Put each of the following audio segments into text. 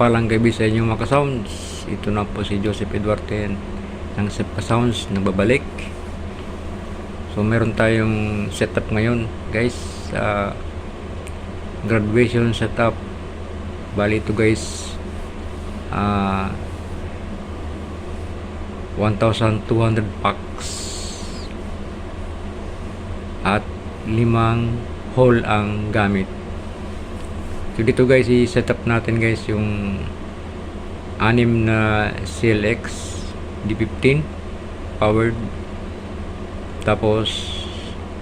Mapagpalang gabi sa inyo mga ka-sounds. Ito na po si Joseph Eduarte ng Sepka Sounds nagbabalik. So meron tayong setup ngayon guys, graduation setup. Bali ito guys, 1,200 packs at 5 hole ang gamit. So dito guys, i-setup natin guys yung 6 na CLX D15 powered, tapos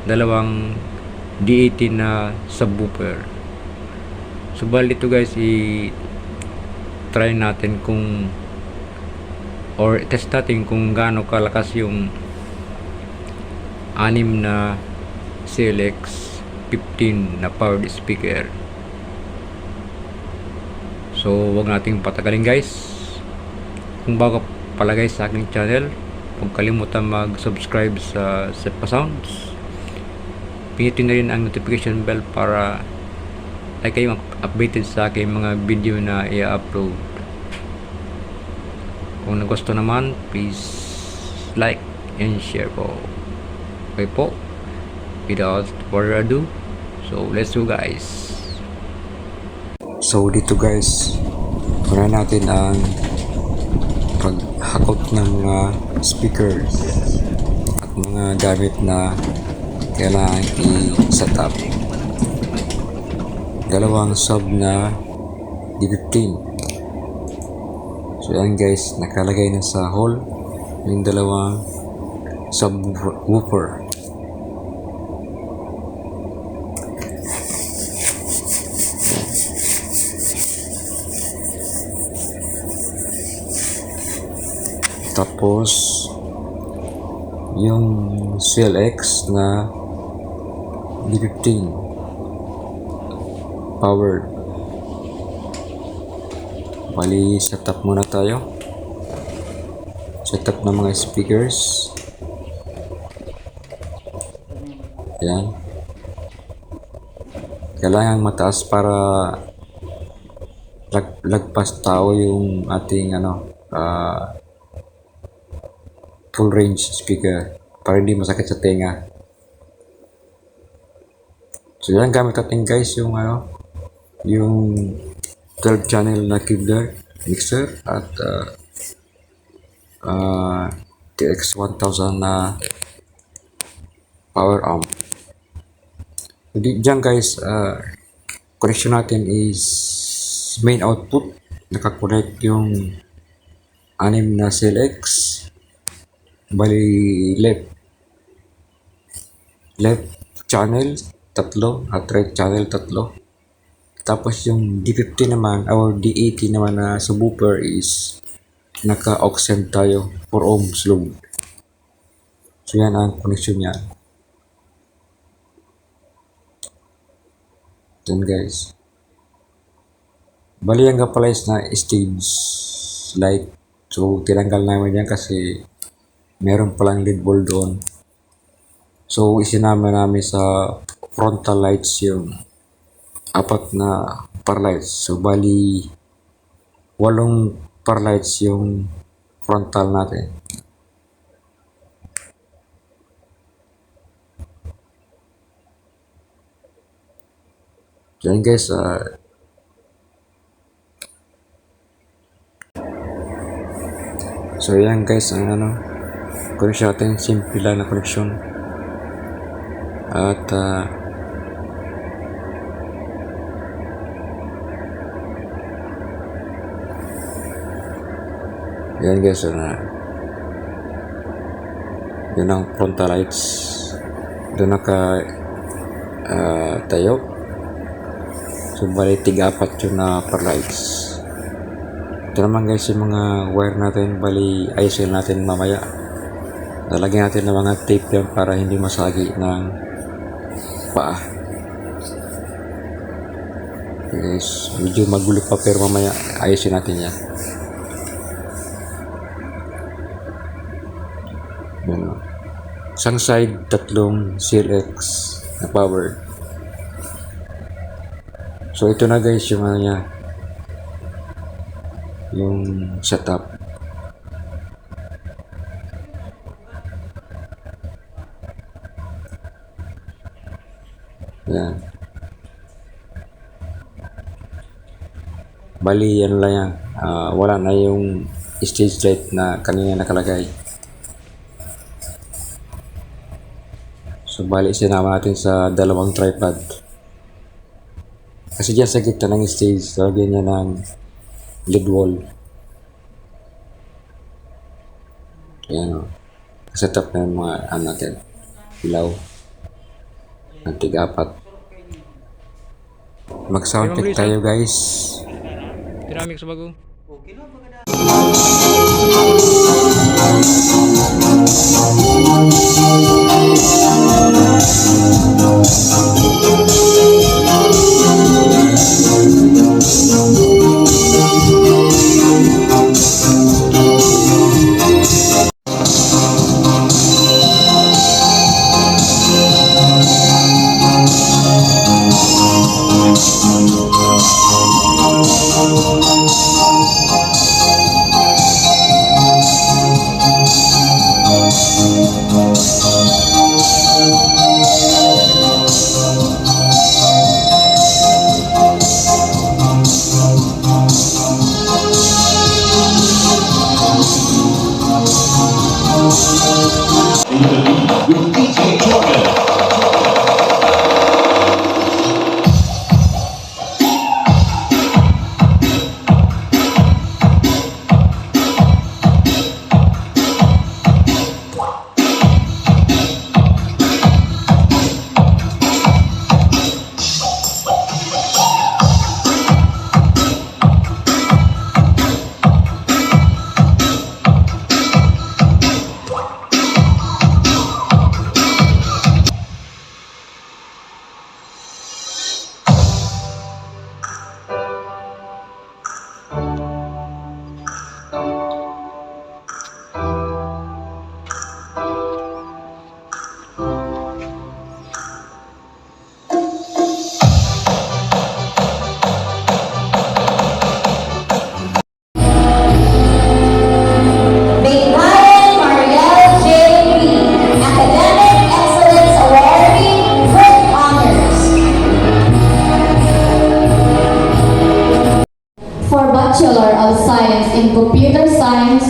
2 D18 na subwoofer. So bali dito guys, i-try natin kung or test natin kung gaano kalakas yung 6 na CLX 15 na powered speaker. So wag nating patagalin guys. Kung bago pala guys sa aking channel, huwag kalimutan mag-subscribe sa Sepka Sounds. Pindutin na rin ang notification bell para ay kayo updated sa aking mga video na i-upload. Kung nagusto naman, please like and share po. Okay po, without further ado, so let's go guys. So dito guys, muna natin ang paghakot ng mga speakers at mga gamit na kailangan i-set up. 2 sub na D15. So yan guys, nakalagay na sa hole yung 2 subwoofer. Tapos yung CLX na D15 powered. Bali, setup muna tayo. Setup ng mga speakers. Yan. Kailangan mataas para lagpas tao yung ating full range speaker para hindi masakit sa tenga. So yan, gamit natin guys yung yung 12 channel na Kevlar mixer at TX1000 na power amp. Diyan guys, connection natin is main output. Nakakonect yung 6 na CLX. Bali left channel 3 at right channel 3. Tapos yung D15 naman or D18 naman na subwoofer is naka-aux tayo 4 ohms load. So yan ang connection niya. Then guys, bali ang kapalais na stage light. So tinanggal namin yan kasi meron palang lead ball doon. So isinama namin sa frontal lights yung 4 na par lights. So bali 8 par lights yung frontal natin. So yan guys, so yan guys ang connection natin, simple lang na connection. At yan guys, yun ang frontal lights. Doon naka tayo. So bali 4 yun na par lights. Ito naman guys yung mga wire natin, bali ayusin natin mamaya. Lalagyan natin ng mga tape yan para hindi masagi ng paa. Okay guys, medyo magulo pa pero mamaya ayusin natin yan. Isang side 3 CLX na power. So ito na guys yung niya. yung setup. Yan. Bali, yan lang yan. Wala na yung stage light na kanina nakalagay. So, bali, sinama natin sa dalawang tripod. Kasi dyan sa gitna ng stage, lagyan niya ng LED wall. Ayan o. Setup na yung mga natin. Ilaw. Ang tig-apat. Mag-sound check tayo guys. Dinamik sa bago. With DJ Jordan. For Bachelor of Science in Computer Science,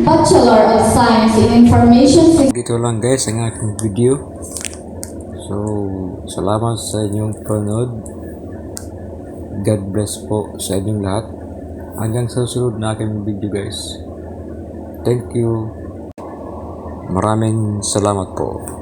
Bachelor of Science in Information Security. Dito lang guys ang aking video. So, salamat sa inyong panood. God bless po sa inyong lahat. Hanggang sa susunod na aking video guys. Thank you. Maraming salamat po.